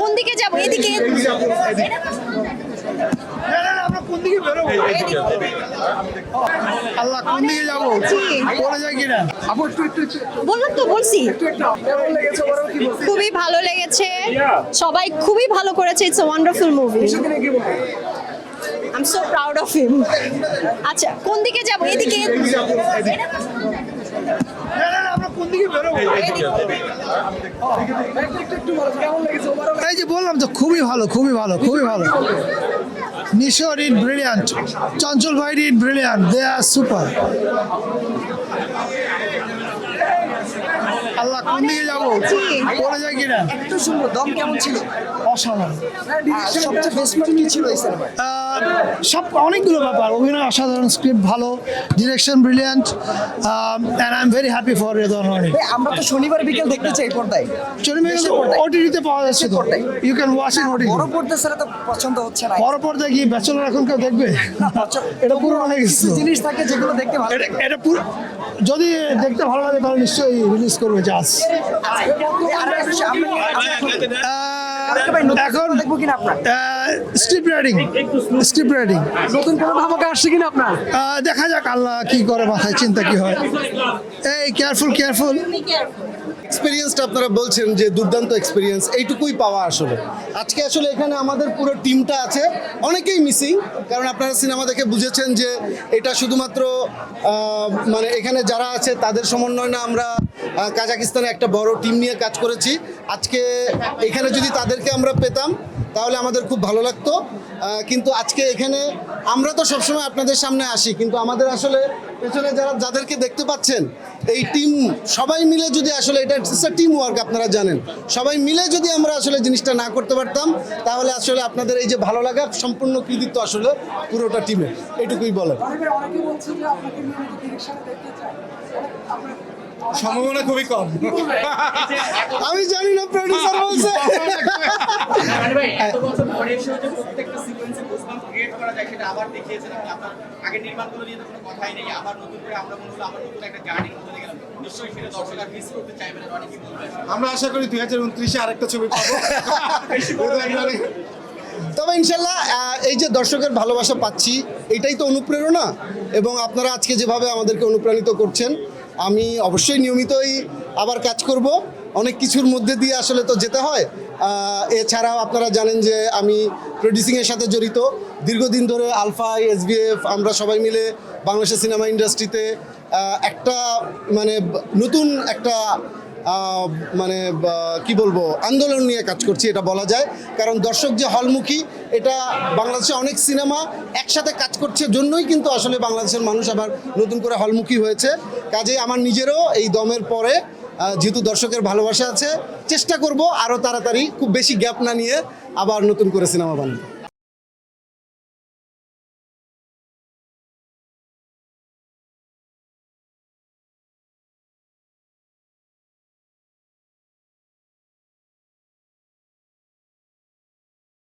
কোন দিকে যাব? এদিকে। আল্লাহ কোন দিকে যাবো বলে যায় কিনা আপু একটু বললাম তো, বলছি খুবই ভালো লেগেছে, সবাই খুবই ভালো করেছে। It's a wonderful movie. I am so proud of him. আচ্ছা, কোন দিকে যাব? এদিকে। এই যে বললাম তো খুবই ভালো খুবই ভালো খুবই ভালো নিশোর ইন ব্রিলিয়ান্ট চঞ্চল ভাই ইন brilliant they are super Allah কোন দিকে যাবো বলে যায় কিনা একটু সুন্দর দম কেমন ছিল? অসাধারণ সবচেয়ে বেস্ট পার্ট কি ছিল এই সিনেমায়? সব অনেকগুলো ব্যাপার অভিনয় অসাধারণ স্ক্রিপ্ট ভালো direction brilliant and I am very happy for Redoan Rony আমরা তো শনিবার বিকেল দেখতে চাই পর্দায়। ওটিটিতে পাওয়া যাচ্ছে তো you can watch in OTT বড় পর্দা ছাড়া তো পছন্দ হচ্ছে না। বড় পর্দায় কি ব্যাচেলর এখন কেউ দেখবে এটা পুরো হয়ে গেছে কিছু জিনিস থাকে যেগুলো দেখতে ভালো লাগে। এটা পুরো যদি দেখতে ভালো লাগে তাহলে নিশ্চয়ই রিলিজ করবে জাজ এখন দেখবো কিনা আপনার স্ক্রিপ্ট রাইটিং নতুন কোনো ধামাকা আসছে কিনা আপনার? দেখা যাক আল্লাহ কি করে মাথায় চিন্তা কি হয় এই কেয়ারফুল এক্সপিরিয়েন্সটা আপনারা বলছেন যে দুর্দান্ত এক্সপিরিয়েন্স, এইটুকুই পাওয়া আসলে। আজকে আসলে এখানে আমাদের পুরো টিমটা আছে, অনেকেই মিসিং, কারণ আপনারা সিনেমা দেখে বুঝেছেন যে এটা শুধুমাত্র মানে এখানে যারা আছে তাদের সমন্বয় না, আমরা কাজাকিস্তানে একটা বড় টিম নিয়ে কাজ করেছি। আজকে এখানে যদি তাদেরকে আমরা পেতাম তাহলে আমাদের খুব ভালো লাগতো, কিন্তু আজকে এখানে আমরা তো সবসময় আপনাদের সামনে আসি, কিন্তু আমাদের আসলে পেছনে যাদেরকে দেখতে পাচ্ছেন এই টিম সবাই মিলে যদি আসলে এটা টিম ওয়ার্ক, আপনারা জানেন, সবাই মিলে যদি আমরা আসলে জিনিসটা না করতে পারতাম তাহলে আসলে আপনাদের এই যে ভালো লাগা সম্পূর্ণ কৃতিত্ব আসলে পুরোটা টিমের, এইটুকুই বলে। সম্ভাবনা খুবই কম। আমি জানি না, প্রোডিউসার বলছে। আমরা আশা করি 2029-এ আরেকটা ছবি পাবো। তবে ইনশাল্লাহ এই যে দর্শকের ভালোবাসা পাচ্ছি এটাই তো অনুপ্রেরণা, এবং আপনারা আজকে যেভাবে আমাদেরকে অনুপ্রাণিত করছেন আমি অবশ্যই নিয়মিতই আবার কাজ করব। অনেক কিছুর মধ্যে দিয়ে আসলে তো যেতে হয়। এছাড়াও আপনারা জানেন যে আমি প্রডিউসিংয়ের সাথে জড়িত দীর্ঘদিন ধরে। আলফা, এসবিএফ, আমরা সবাই মিলে বাংলাদেশের সিনেমা ইন্ডাস্ট্রিতে একটা মানে নতুন একটা মানে কি বলবো আন্দোলন নিয়ে কাজ করছি, এটা বলা যায়। কারণ দর্শক যে হলমুখী, এটা বাংলাদেশে অনেক সিনেমা একসাথে কাজ করছে জন্যই কিন্তু আসলে বাংলাদেশের মানুষ আবার নতুন করে হলমুখী হয়েছে। কাজেই আমার নিজেরও এই দমের পরে যেহেতু দর্শকের ভালোবাসা আছে, চেষ্টা করব আরও তাড়াতাড়ি, খুব বেশি গ্যাপ না নিয়ে আবার নতুন করে সিনেমা বানাতে।